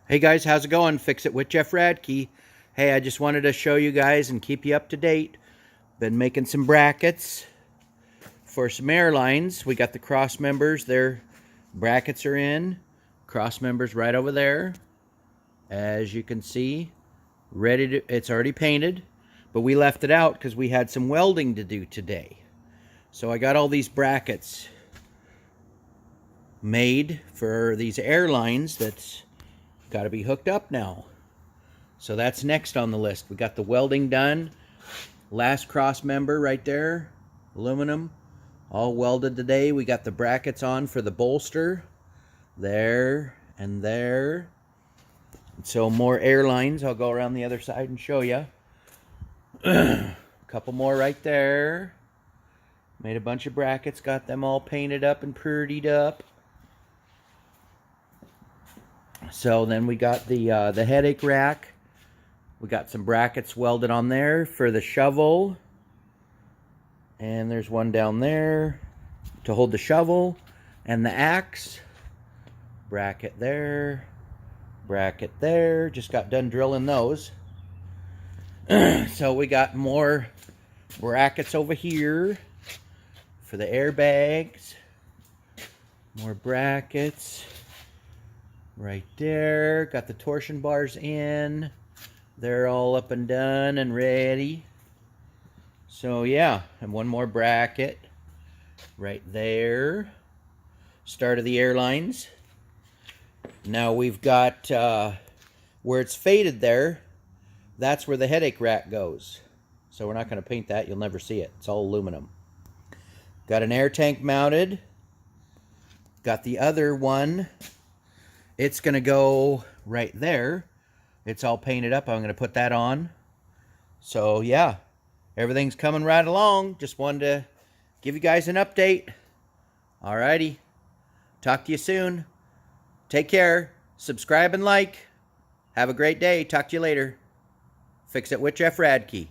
Hey guys, how's it going? Fix It with Jeff Radke. Hey, I just wanted to show you guys and keep you up to date. Been making some brackets for some airlines. We got the cross members. Their brackets are in. Cross members right over there. As you can see, it's already painted, but we left it out because we had some welding to do today. So I got all these brackets made for these airlines that's got to be hooked up now. So that's next on the list. We got the welding done. Last cross member right there, aluminum, all welded today. We got the brackets on for the bolster, there and there. So more airlines. I'll go around the other side and show you. A couple more right there. Made a bunch of brackets, got them all painted up and prettied up. So then we got the headache rack. We got some brackets welded on there for the shovel. And there's one down there to hold the shovel and the axe. Bracket there. Bracket there. Just got done drilling those. So we got more brackets over here for the airbags. More brackets. Right there. Got the torsion bars in. They're all up and done and ready. So yeah, and one more bracket right there. Start of the airlines. Now we've got where it's faded there, that's where the headache rack goes. So we're not going to paint that. You'll never see it. It's all aluminum. Got an air tank mounted. Got the other one. It's going to go right there. It's all painted up. I'm going to put that on. So, yeah, everything's coming right along. Just wanted to give you guys an update. Alrighty. Talk to you soon. Take care. Subscribe and like. Have a great day. Talk to you later. Fix It with Jeff Radke.